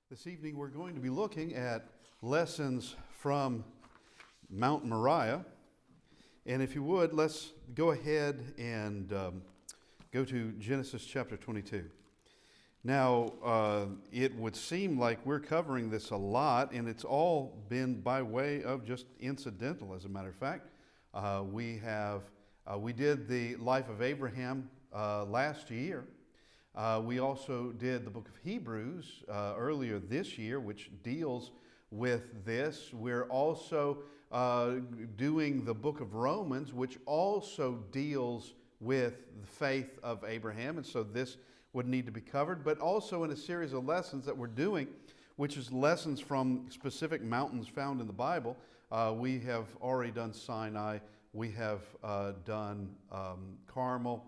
This evening we're going to be looking at lessons from Mount Moriah. And if you would, let's go ahead and go to Genesis chapter 22. Now, it would seem like we're covering this a lot, and it's all been by way of just incidental, as a matter of fact. We did the life of Abraham last year. We also did the book of Hebrews earlier this year, which deals with this. We're also doing the book of Romans, which also deals with the faith of Abraham. And so this would need to be covered, but also in a series of lessons that we're doing, which is lessons from specific mountains found in the Bible. We have already done Sinai. We have done Carmel.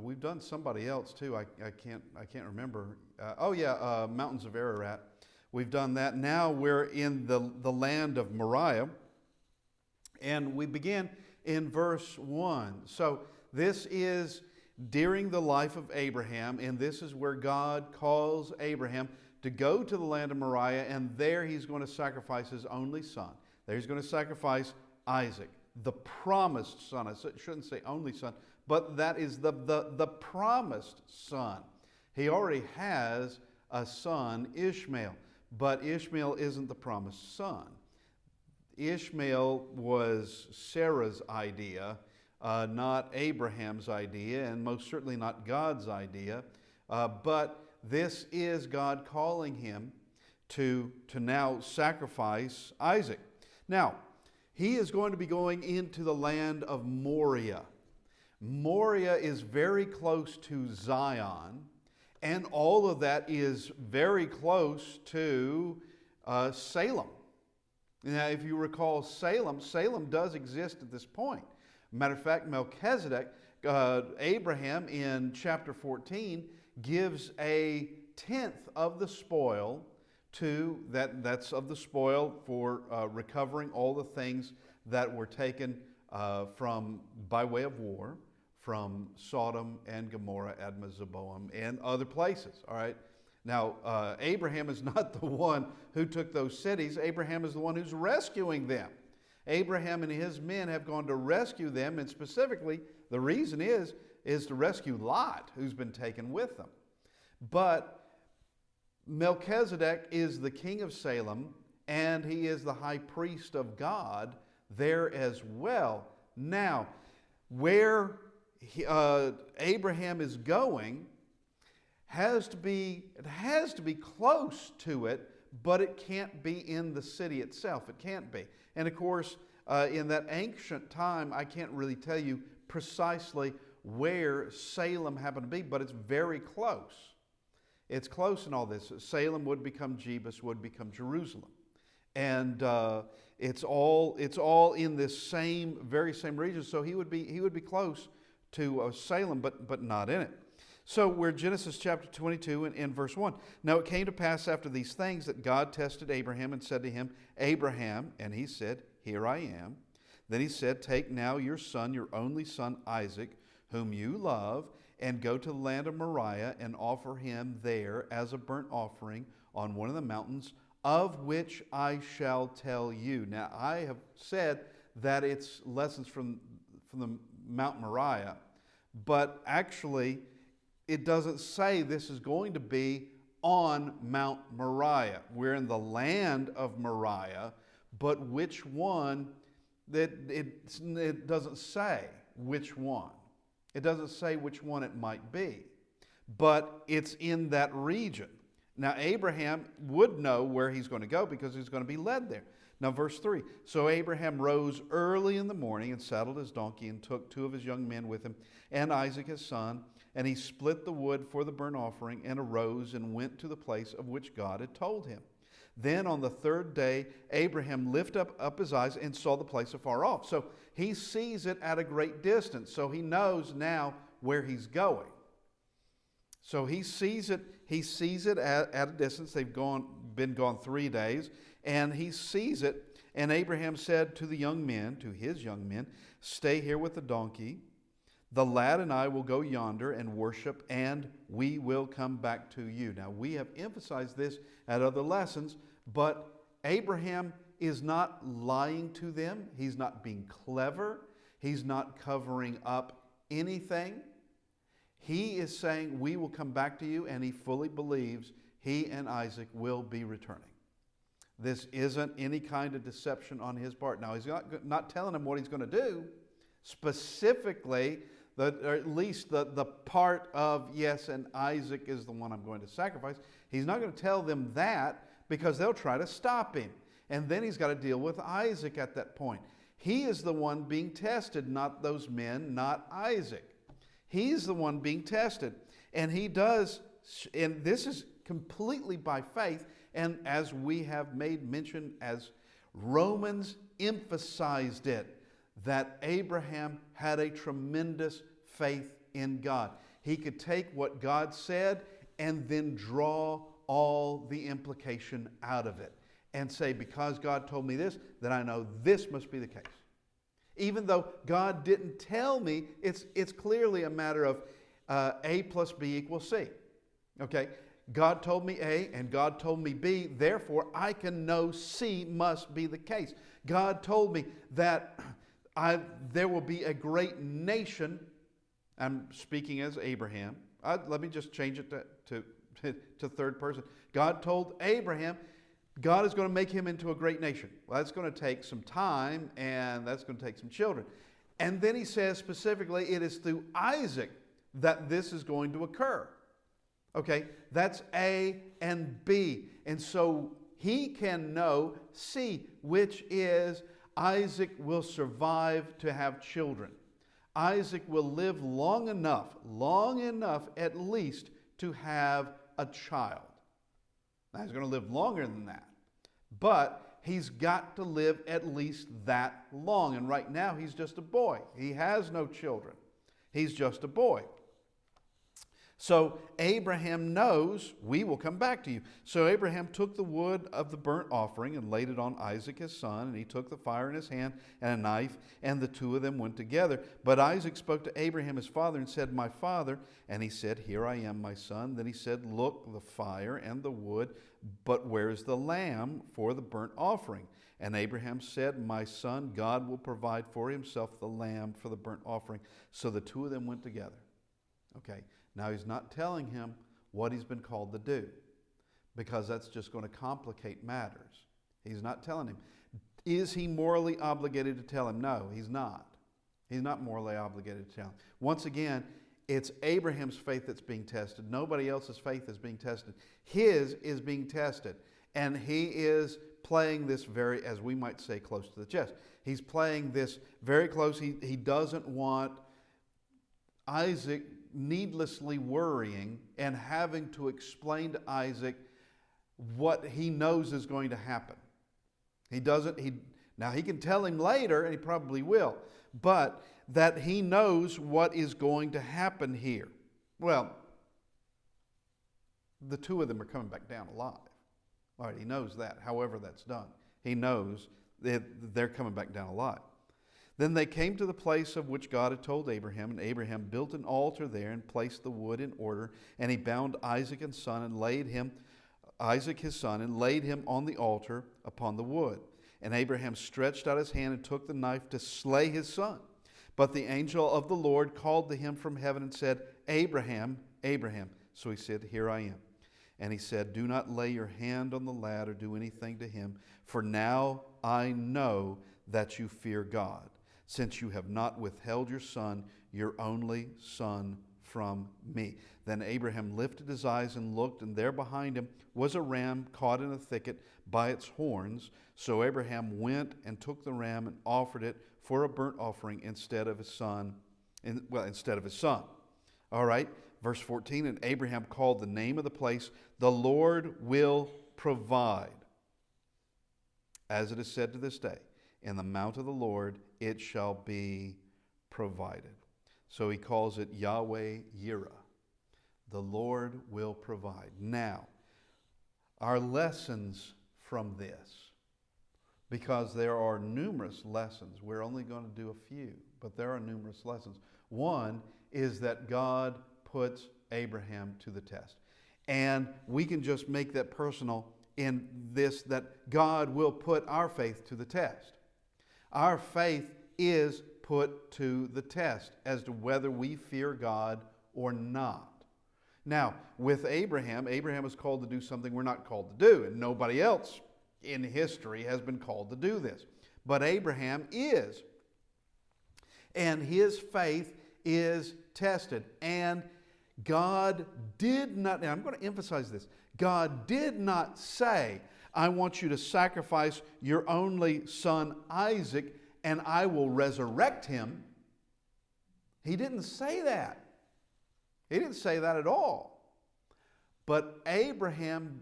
We've done somebody else too. I can't remember. Mountains of Ararat. We've done that. Now we're in the land of Moriah, and we begin in verse 1. So this is during the life of Abraham, and this is where God calls Abraham to go to the land of Moriah, and there he's going to sacrifice his only son. There he's going to sacrifice Isaac, the promised son. I shouldn't say only son, but that is the promised son. He already has a son, Ishmael, but Ishmael isn't the promised son. Ishmael was Sarah's idea, not Abraham's idea, and most certainly not God's idea. But this is God calling him to now sacrifice Isaac. Now, he is going to be going into the land of Moriah. Moriah is very close to Zion, and all of that is very close to Salem. Now, if you recall Salem does exist at this point. Matter of fact, Melchizedek, Abraham in chapter 14, gives a tenth of the spoil that's of the spoil for recovering all the things that were taken by way of war from Sodom and Gomorrah, Admah, Zeboim, and other places. All right. Now, Abraham is not the one who took those cities. Abraham is the one who's rescuing them. Abraham and his men have gone to rescue them, and specifically, the reason is to rescue Lot, who's been taken with them. But Melchizedek is the king of Salem, and he is the high priest of God there as well. Now, where Abraham is going has to be close to it, but it can't be in the city itself. It can't be. And of course, in that ancient time, I can't really tell you precisely where Salem happened to be, but it's very close. It's close in all this. Salem would become Jebus, would become Jerusalem. And it's all in this very same region. So he would be close to Salem, but not in it. So we're Genesis chapter 22 and verse 1. Now it came to pass after these things that God tested Abraham and said to him, Abraham, and he said, Here I am. Then he said, Take now your son, your only son Isaac, whom you love, and go to the land of Moriah and offer him there as a burnt offering on one of the mountains of which I shall tell you. Now I have said that it's lessons from the Mount Moriah, but actually it doesn't say this is going to be on Mount Moriah. We're in the land of Moriah, but which one, it doesn't say which one. It doesn't say which one it might be, but it's in that region. Now, Abraham would know where he's going to go because he's going to be led there. Now, verse 3, So Abraham rose early in the morning and saddled his donkey and took 2 of his young men with him and Isaac his son, and he split the wood for the burnt offering and arose and went to the place of which God had told him. Then on the third day, Abraham lifted up his eyes and saw the place afar off. So he sees it at a great distance. So he knows now where he's going. So he sees it at a distance. They've been gone 3 days, and he sees it. And Abraham said to his young men, Stay here with the donkey. the lad and I will go yonder and worship, and we will come back to you. Now, we have emphasized this at other lessons, but Abraham is not lying to them. He's not being clever. He's not covering up anything. He is saying, we will come back to you, and he fully believes he and Isaac will be returning. This isn't any kind of deception on his part. Now, he's not telling him what he's going to do. Specifically, or at least the part of, yes, and Isaac is the one I'm going to sacrifice. He's not going to tell them that because they'll try to stop him. And then he's got to deal with Isaac at that point. He is the one being tested, not those men, not Isaac. He's the one being tested. And he does, and this is completely by faith. And as we have made mention, as Romans emphasized it, that Abraham had a tremendous faith in God. He could take what God said and then draw all the implication out of it and say, because God told me this, then I know this must be the case. Even though God didn't tell me, it's clearly a matter of A plus B equals C. Okay? God told me A and God told me B, therefore I can know C must be the case. God told me that there will be a great nation. I'm speaking as Abraham. Let me just change it to third person. God told Abraham, God is going to make him into a great nation. Well, that's going to take some time, and that's going to take some children. And then he says specifically, it is through Isaac that this is going to occur. Okay, that's A and B. And so he can know C, which is Isaac will survive to have children. Isaac will live long enough at least to have a child. Now, he's going to live longer than that, but he's got to live at least that long. And right now, he's just a boy. He has no children. He's just a boy. So Abraham knows, we will come back to you. So Abraham took the wood of the burnt offering and laid it on Isaac his son, and he took the fire in his hand and a knife, and the two of them went together. But Isaac spoke to Abraham his father and said, my father. And he said, here I am, my son. Then he said, look, the fire and the wood, but where is the lamb for the burnt offering? And Abraham said, my son, God will provide for himself the lamb for the burnt offering. So the two of them went together. Okay. Now, he's not telling him what he's been called to do, because that's just going to complicate matters. He's not telling him. Is he morally obligated to tell him? No, he's not. He's not morally obligated to tell him. Once again, it's Abraham's faith that's being tested. Nobody else's faith is being tested. His is being tested. And he is playing this very, as we might say, close to the chest. He's playing this very close. He doesn't want Isaac needlessly worrying and having to explain to Isaac what he knows is going to happen. Now he can tell him later, and he probably will, but that he knows what is going to happen here. Well, the two of them are coming back down alive. All right, he knows that, however that's done. He knows that they're coming back down alive. Then they came to the place of which God had told Abraham, and Abraham built an altar there and placed the wood in order, and he bound Isaac his son and laid him on the altar upon the wood. And Abraham stretched out his hand and took the knife to slay his son. But the angel of the Lord called to him from heaven and said, Abraham, Abraham. So he said, here I am. And he said, do not lay your hand on the lad or do anything to him, for now I know that you fear God, since you have not withheld your son, your only son, from me. Then Abraham lifted his eyes and looked, and there behind him was a ram caught in a thicket by its horns. So Abraham went and took the ram and offered it for a burnt offering instead of his son. All right, verse 14, and Abraham called the name of the place, the Lord will provide. As it is said to this day, in the mount of the Lord it shall be provided. So he calls it Yahweh Yireh. The Lord will provide. Now, our lessons from this, because there are numerous lessons. We're only going to do a few, but there are numerous lessons. One is that God puts Abraham to the test. And we can just make that personal in this, that God will put our faith to the test. Our faith is put to the test as to whether we fear God or not. Now, with Abraham is called to do something we're not called to do, and nobody else in history has been called to do this. But Abraham is. And his faith is tested. And God did not, and I'm going to emphasize this, God did not say, I want you to sacrifice your only son Isaac and I will resurrect him. He didn't say that. He didn't say that at all. But Abraham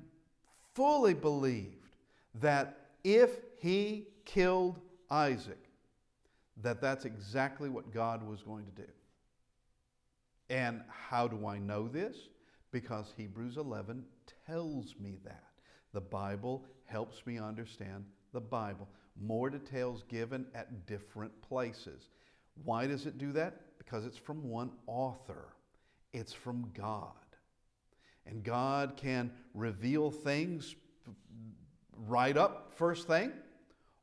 fully believed that if he killed Isaac, that's exactly what God was going to do. And how do I know this? Because Hebrews 11 tells me that. The Bible helps me understand the Bible. More details given at different places. Why does it do that? Because it's from one author. It's from God. And God can reveal things right up first thing,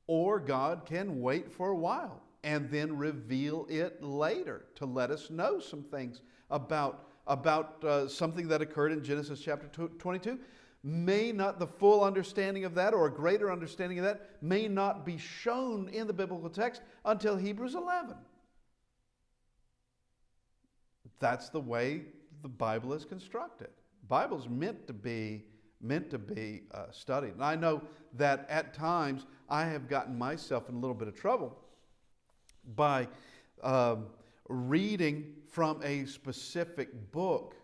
or God can wait for a while and then reveal it later to let us know some things about something that occurred in Genesis chapter 22. May not, the full understanding of that or a greater understanding of that may not be shown in the biblical text until Hebrews 11. That's the way the Bible is constructed. The Bible is meant to be studied. And I know that at times I have gotten myself in a little bit of trouble by reading from a specific book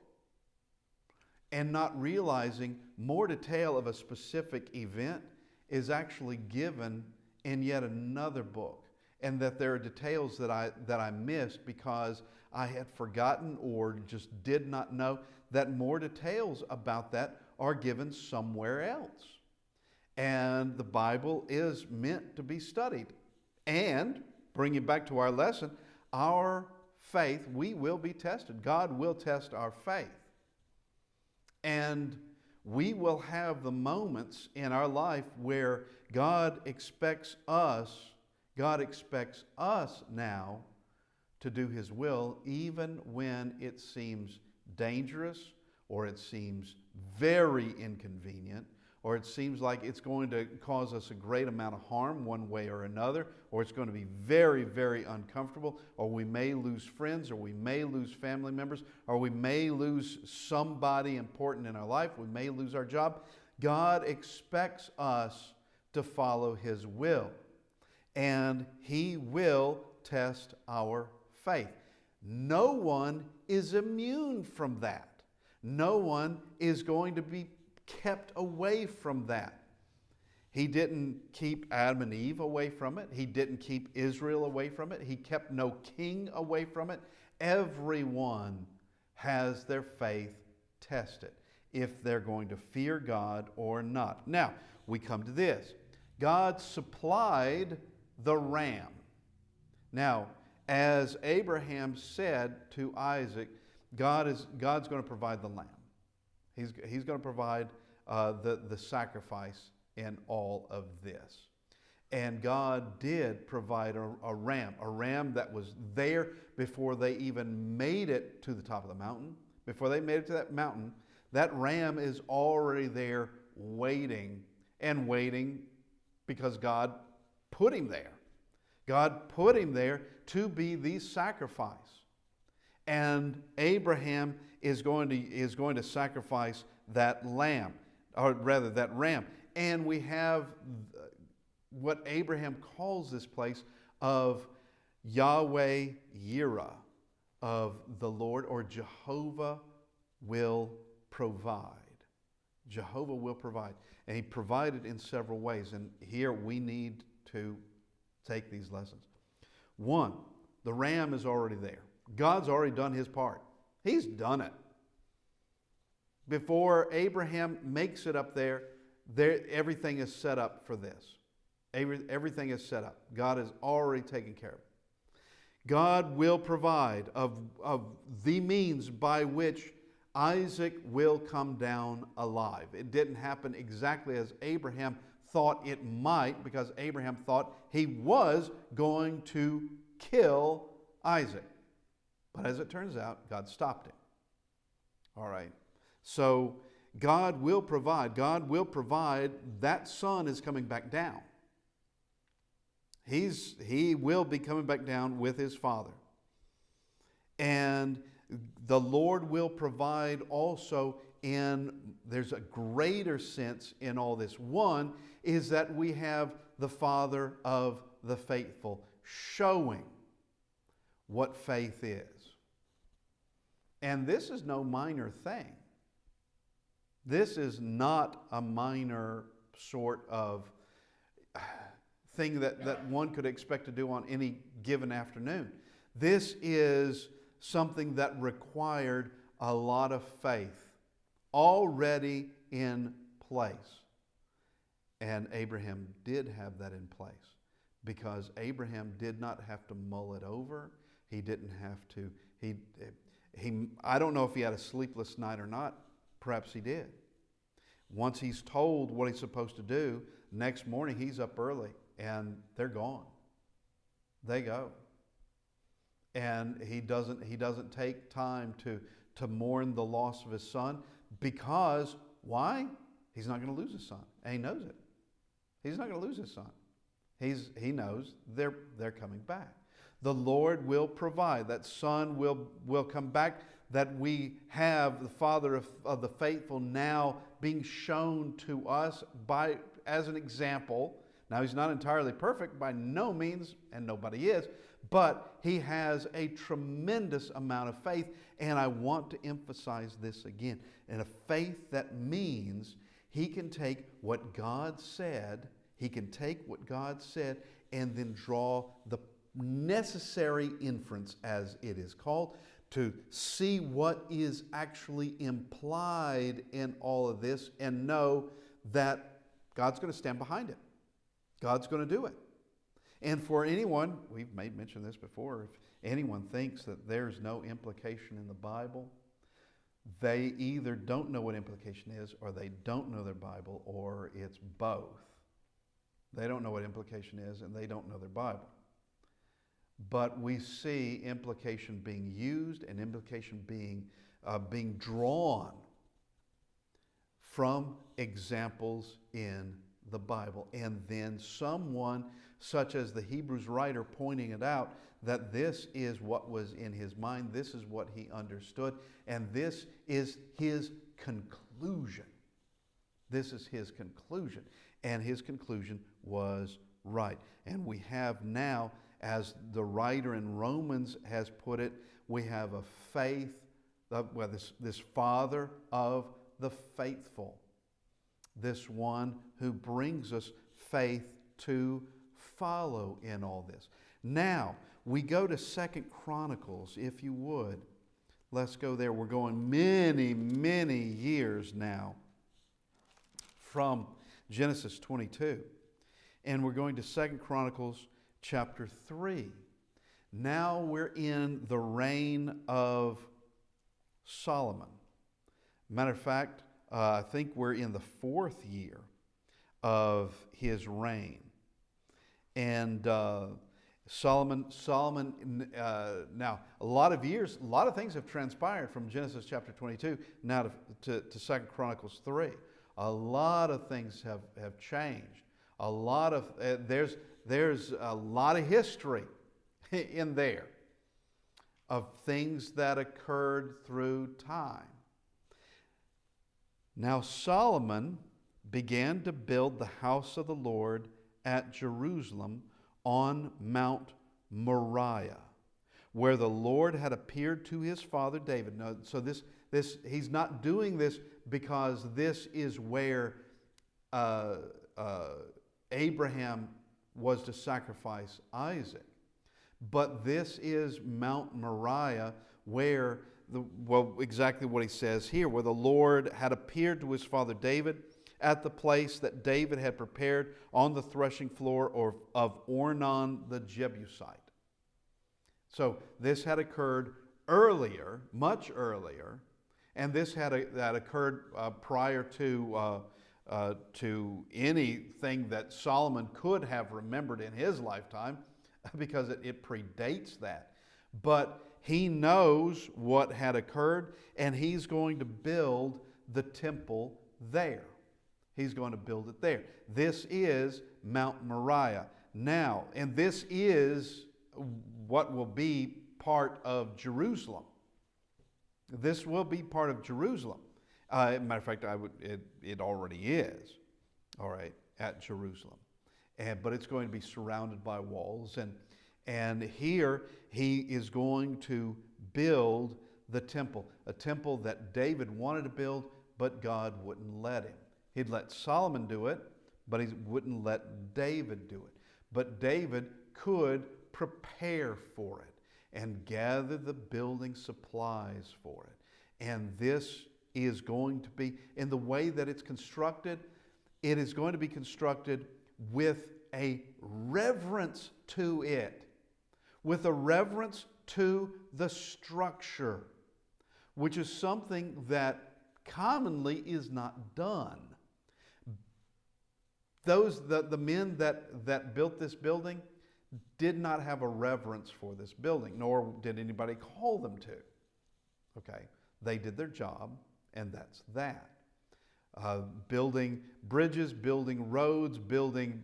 and not realizing more detail of a specific event is actually given in yet another book, and that there are details that I missed because I had forgotten or just did not know that more details about that are given somewhere else. And the Bible is meant to be studied. And bringing back to our lesson, our faith, we will be tested. God will test our faith. And we will have the moments in our life where God expects us now to do His will, even when it seems dangerous, or it seems very inconvenient, or it seems like it's going to cause us a great amount of harm one way or another, or it's going to be very, very uncomfortable, or we may lose friends, or we may lose family members, or we may lose somebody important in our life, we may lose our job. God expects us to follow His will, and He will test our faith. No one is immune from that. No one is going to be kept away from that. He didn't keep Adam and Eve away from it. He didn't keep Israel away from it. He kept no king away from it. Everyone has their faith tested if they're going to fear God or not. Now, we come to this. God supplied the ram. Now, as Abraham said to Isaac, God's going to provide the lamb. He's going to provide the sacrifice in all of this. And God did provide a ram that was there before they even made it to the top of the mountain. Before they made it to that mountain, that ram is already there waiting because God put him there. God put him there to be the sacrifice. And Abraham is going to sacrifice that lamb, or rather that ram. And we have what Abraham calls this place of Yahweh Yireh, of the Lord, or Jehovah will provide. Jehovah will provide. And He provided in several ways. And here we need to take these lessons. One, the ram is already there. God's already done His part. He's done it. Before Abraham makes it up there, everything is set up for this. Everything is set up. God has already taken care of it. God will provide of the means by which Isaac will come down alive. It didn't happen exactly as Abraham thought it might, because Abraham thought he was going to kill Isaac. But as it turns out, God stopped him. All right. So God will provide. God will provide. That son is coming back down. He will be coming back down with his father. And the Lord will provide also there's a greater sense in all this. One is that we have the Father of the faithful showing what faith is. And this is no minor thing. This is not a minor sort of thing that one could expect to do on any given afternoon. This is something that required a lot of faith already in place. And Abraham did have that in place, because Abraham did not have to mull it over. He didn't have to, I don't know if he had a sleepless night or not. Perhaps he did. Once he's told what he's supposed to do, next morning he's up early and they're gone. They go. And he doesn't take time to mourn the loss of his son, because why? He's not going to lose his son, and he knows it. He's not going to lose his son. He knows they're coming back. The Lord will provide. That son will come back. That we have the Father of the faithful now being shown to us as an example. Now, he's not entirely perfect by no means, and nobody is, but he has a tremendous amount of faith. And I want to emphasize this again. And a faith that means he can take what God said, and then draw the necessary inference, as it is called, to see what is actually implied in all of this and know that God's going to stand behind it. God's going to do it. And for anyone, we've mentioned this before, if anyone thinks that there's no implication in the Bible, they either don't know what implication is, or they don't know their Bible, or it's both. They don't know what implication is, and they don't know their Bible. But we see implication being used and implication being drawn from examples in the Bible. And then someone, such as the Hebrews writer, pointing it out, that this is what was in his mind, this is what he understood, and this is his conclusion. This is his conclusion. And his conclusion was right. And we have now, as the writer in Romans has put it, we have a faith, this Father of the faithful, this one who brings us faith to follow in all this. Now, we go to 2 Chronicles, if you would. Let's go there. We're going many, many years now from Genesis 22. And we're going to 2 Chronicles chapter 3. Now we're in the reign of Solomon. Matter of fact, I think we're in the 4th year of his reign. And Solomon, now a lot of things have transpired from Genesis chapter 22 now to 2 Chronicles 3. A lot of things have changed. A lot of there's a lot of history in there of things that occurred through time. Now Solomon began to build the house of the Lord at Jerusalem on Mount Moriah, where the Lord had appeared to his father David. Now, so this he's not doing this because this is where Abraham was to sacrifice Isaac. But this is Mount Moriah, where exactly what he says here, where the Lord had appeared to his father David at the place that David had prepared on the threshing floor of Ornan the Jebusite. So this had occurred earlier, much earlier, and this that occurred prior to anything that Solomon could have remembered in his lifetime, because it predates that. But he knows what had occurred, and he's going to build the temple there. He's going to build it there. This is Mount Moriah. Now, and this is what will be part of Jerusalem. This will be part of Jerusalem. Matter of fact, it already is, all right, at Jerusalem. But it's going to be surrounded by walls. And here he is going to build the temple, a temple that David wanted to build, but God wouldn't let him. He'd let Solomon do it, but he wouldn't let David do it. But David could prepare for it and gather the building supplies for it. And this is going to be, in the way that it's constructed, it is going to be constructed with a reverence to it, with a reverence to the structure, which is something that commonly is not done. The men that built this building did not have a reverence for this building, nor did anybody call them to. Okay, they did their job, and that's that. Building bridges, building roads, building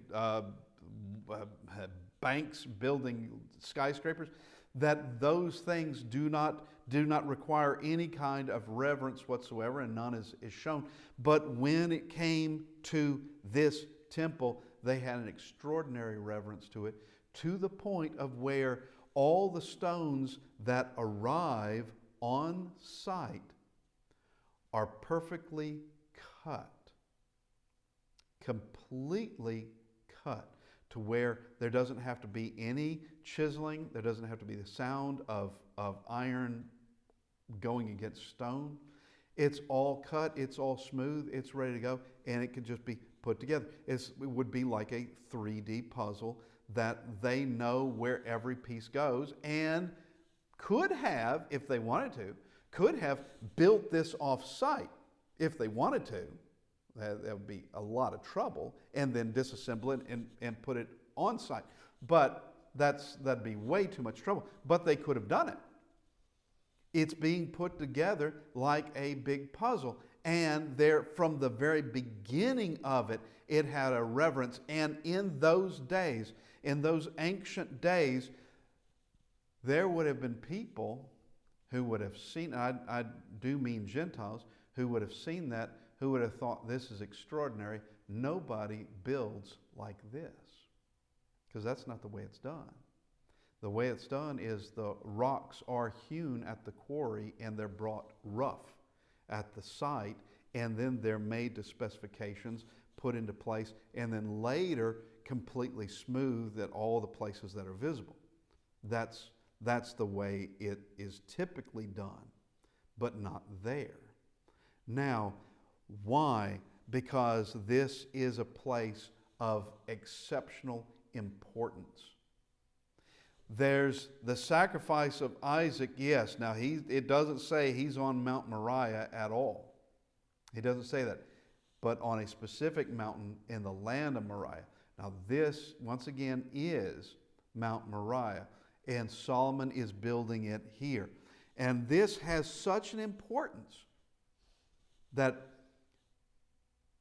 banks, building skyscrapers, that those things do not require any kind of reverence whatsoever, and none is shown. But when it came to this temple, they had an extraordinary reverence to it, to the point of where all the stones that arrive on site are perfectly cut, completely cut, to where there doesn't have to be any chiseling, there doesn't have to be the sound of iron going against stone. It's all cut, it's all smooth, it's ready to go, and it can just be put together. It would be like a 3D puzzle that they know where every piece goes, and could have, if they wanted to, could have built this off-site if they wanted to. That would be a lot of trouble, and then disassemble it and put it on site. But that'd be way too much trouble. But they could have done it. It's being put together like a big puzzle. And there, from the very beginning of it, it had a reverence. And in those days, in those ancient days, there would have been people who would have seen, I do mean Gentiles, who would have seen that, who would have thought, this is extraordinary. Nobody builds like this. Because that's not the way it's done. The way it's done is the rocks are hewn at the quarry and they're brought rough at the site, and then they're made to specifications, put into place, and then later completely smoothed at all the places that are visible. That's the way it is typically done, but not there. Now, why? Because this is a place of exceptional importance. There's the sacrifice of Isaac, yes. Now, it doesn't say he's on Mount Moriah at all. It doesn't say that. But on a specific mountain in the land of Moriah. Now, this, once again, is Mount Moriah. And Solomon is building it here. And this has such an importance that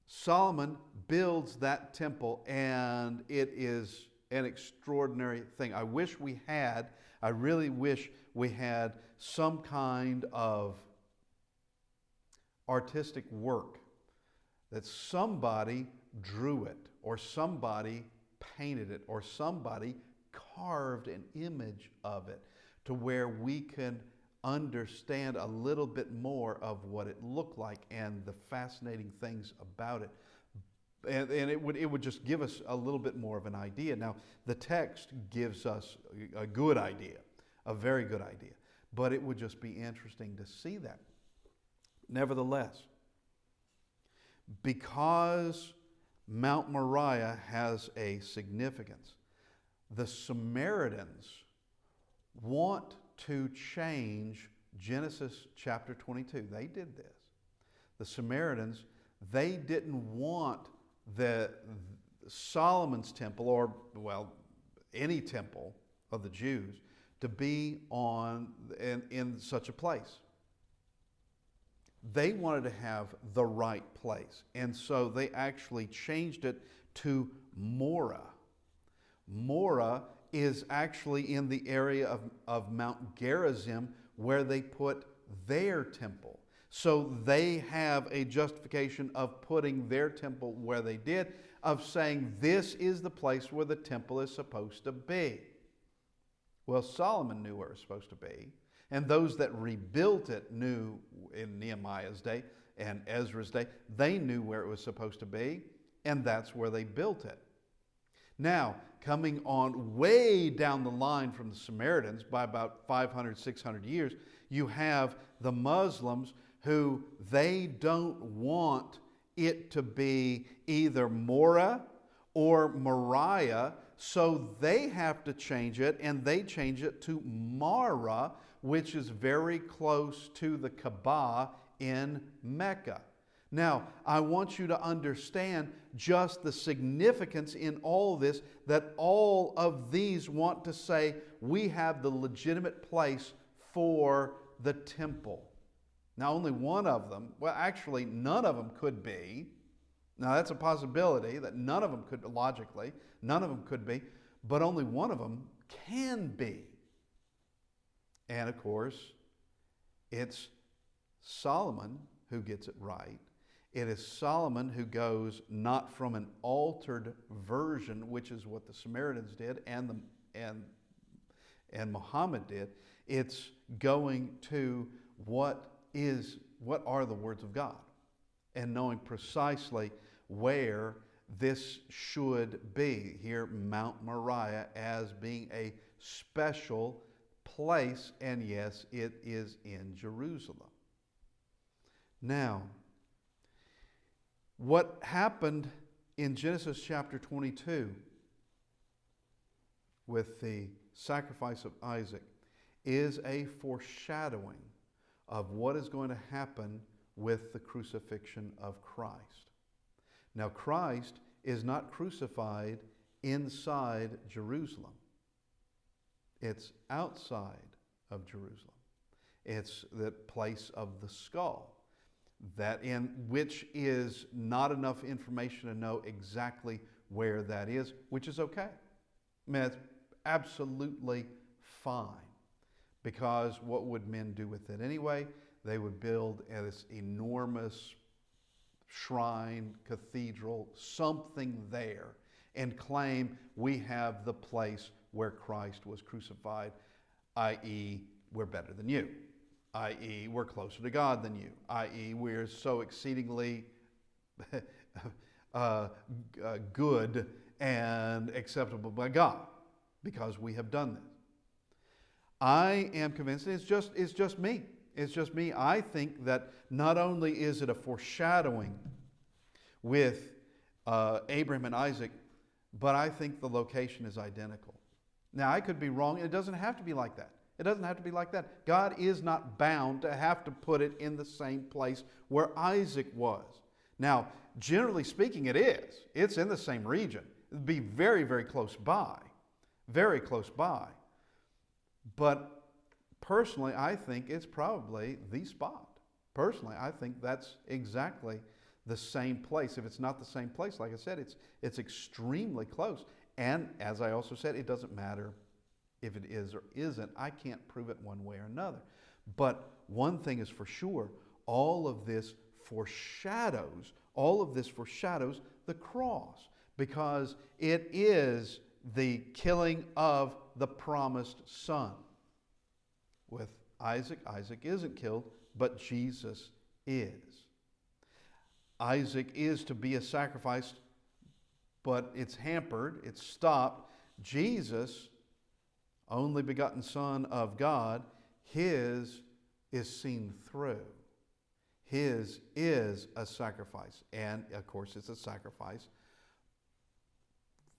Solomon builds that temple, and it is an extraordinary thing. I really wish we had some kind of artistic work that somebody drew it, or somebody painted it, or somebody carved an image of it, to where we can understand a little bit more of what it looked like and the fascinating things about it. And it would just give us a little bit more of an idea. Now, the text gives us a good idea, a very good idea. But it would just be interesting to see that. Nevertheless, because Mount Moriah has a significance, the Samaritans want to change Genesis chapter 22. They did this. The Samaritans, they didn't want the Solomon's temple, or, well, any temple of the Jews, to be in such a place. They wanted to have the right place. And so they actually changed it to Moriah. Moriah is actually in the area of Mount Gerizim, where they put their temple. So they have a justification of putting their temple where they did, of saying this is the place where the temple is supposed to be. Well, Solomon knew where it was supposed to be, and those that rebuilt it knew in Nehemiah's day and Ezra's day, they knew where it was supposed to be, and that's where they built it. Now, coming on way down the line from the Samaritans by about 500, 600 years, you have the Muslims who they don't want it to be either Moriah or Moriah, so they have to change it, and they change it to Mara, which is very close to the Kaaba in Mecca. Now, I want you to understand just the significance in all this, that all of these want to say we have the legitimate place for the temple. Now, only one of them, well, actually, none of them could be. Now, that's a possibility that none of them could, logically, none of them could be, but only one of them can be. And of course, it's Solomon who gets it right. It is Solomon who goes not from an altered version, which is what the Samaritans did and Muhammad did. It's going to what are the words of God, and knowing precisely where this should be. Here, Mount Moriah as being a special place, and yes, it is in Jerusalem. Now, what happened in Genesis chapter 22 with the sacrifice of Isaac is a foreshadowing of what is going to happen with the crucifixion of Christ. Now, Christ is not crucified inside Jerusalem. It's outside of Jerusalem. It's the place of the skull, that in which is not enough information to know exactly where that is, which is okay. I mean, it's absolutely fine, because what would men do with it anyway? They would build this enormous shrine, cathedral, something there, and claim we have the place where Christ was crucified, i.e., we're better than you, i.e., we're closer to God than you, i.e., we're so exceedingly good and acceptable by God because we have done this. I am convinced it's just me. It's just me. I think that not only is it a foreshadowing with Abraham and Isaac, but I think the location is identical. Now, I could be wrong. It doesn't have to be like that. It doesn't have to be like that. God is not bound to have to put it in the same place where Isaac was. Now, generally speaking, it is. It's in the same region. It would be very, very close by. Very close by. But personally, I think it's probably the spot. Personally, I think that's exactly the same place. If it's not the same place, like I said, it's extremely close. And as I also said, it doesn't matter if it is or isn't. I can't prove it one way or another. But one thing is for sure, all of this foreshadows the cross, because it is the killing of the promised son. With Isaac isn't killed, but Jesus is. Isaac is to be a sacrifice, but it's hampered, it's stopped. Jesus, only begotten Son of God, his is seen through. His is a sacrifice. And of course, it's a sacrifice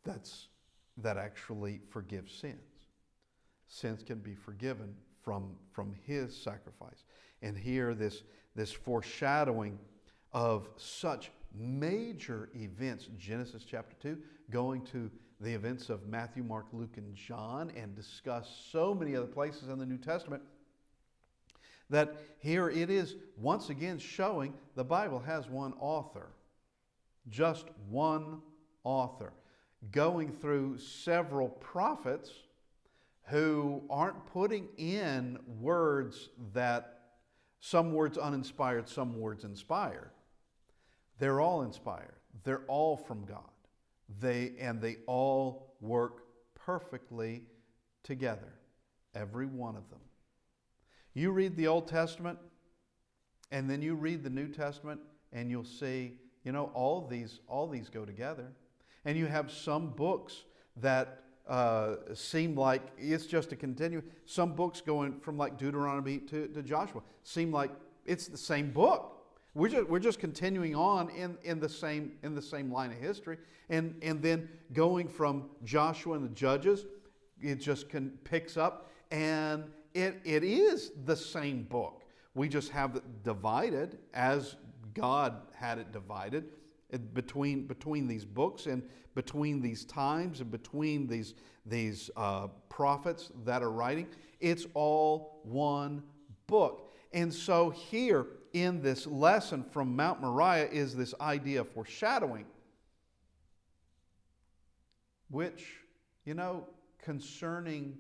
that actually forgives sins. sins can be forgiven from his sacrifice. And here this foreshadowing of such major events, Genesis chapter 2, going to the events of Matthew, Mark, Luke, and John, and discuss so many other places in the New Testament, that here it is once again showing the Bible has one author. Just one author. Going through several prophets who aren't putting in words that, some words uninspired, some words inspired. They're all inspired. They're all from God. They all work perfectly together. Every one of them. You read the Old Testament, and then you read the New Testament, and you'll see, all these go together. And you have some books that seem like it's just a continuum. Some books going from like Deuteronomy to Joshua seem like it's the same book. We're just continuing on in the same line of history, and then going from Joshua and the Judges, it just picks up, and it is the same book. We just have it divided as God had it divided between these books and between these times and between these prophets that are writing. It's all one book. And so here in this lesson from Mount Moriah is this idea of foreshadowing, which, concerning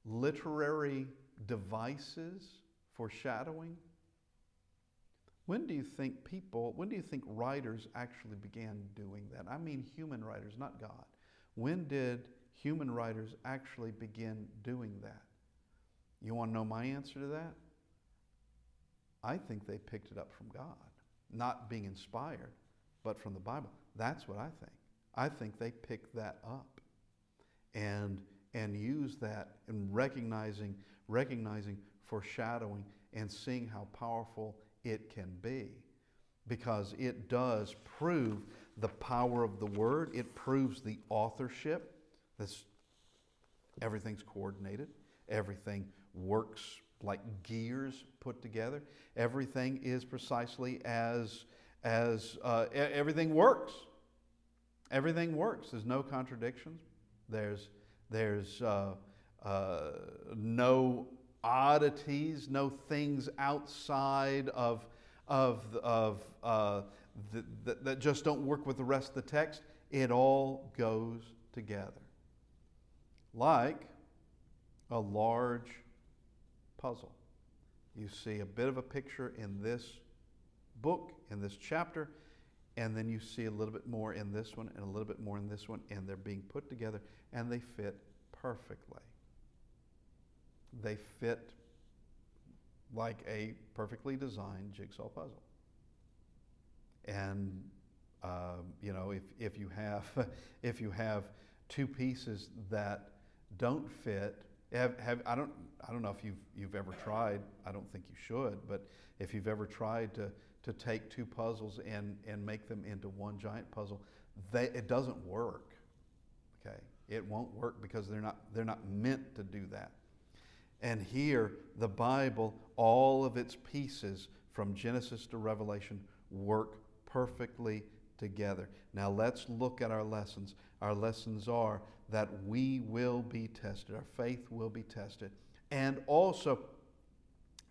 literary devices, foreshadowing, when do you think writers actually began doing that? I mean human writers, not God. When did human writers actually begin doing that? You want to know my answer to that? I think they picked it up from God. Not being inspired, but from the Bible. That's what I think. I think they picked that up and used that in recognizing foreshadowing and seeing how powerful it can be, because it does prove the power of the Word. It proves the authorship. Everything's coordinated. Everything works like gears put together. Everything is precisely as everything works. Everything works. There's no contradictions. There's no oddities, no things outside that just don't work with the rest of the text. It all goes together like a large puzzle. You see a bit of a picture in this book, in this chapter, and then you see a little bit more in this one and a little bit more in this one, and they're being put together and they fit perfectly. They fit like a perfectly designed jigsaw puzzle. And if you have two pieces that don't fit, I don't know if you've ever tried. I don't think you should, but if you've ever tried to take two puzzles and make them into one giant puzzle, it doesn't work. Okay, it won't work because they're not meant to do that. And here, the Bible, all of its pieces from Genesis to Revelation work perfectly together. Now let's look at our lessons. Our lessons are that we will be tested. Our faith will be tested. And also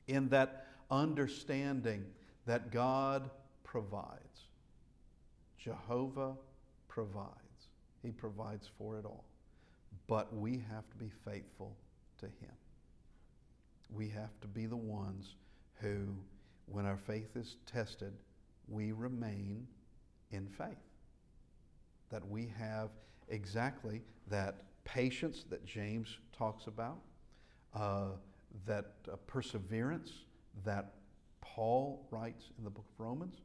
in that understanding that God provides. Jehovah provides. He provides for it all. But we have to be faithful to Him. We have to be the ones who, when our faith is tested, we remain in faith. That we have exactly that patience that James talks about, that perseverance that Paul writes in the book of Romans,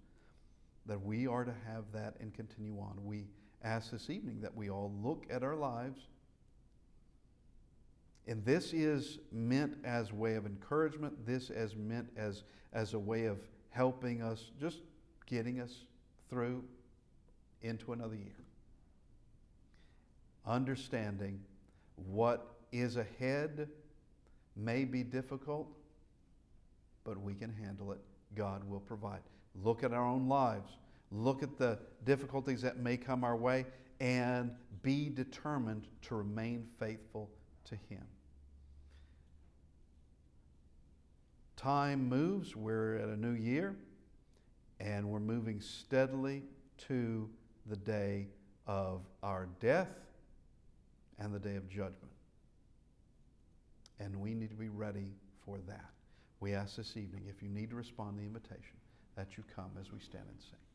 that we are to have that and continue on. We ask this evening that we all look at our lives. And this is meant as a way of encouragement. This is meant as a way of helping us, just getting us through into another year. Understanding what is ahead may be difficult, but we can handle it. God will provide. Look at our own lives. Look at the difficulties that may come our way and be determined to remain faithful to Him. Time moves. We're at a new year, and we're moving steadily to the day of our death and the day of judgment. And we need to be ready for that. We ask this evening, if you need to respond to the invitation, that you come as we stand and sing.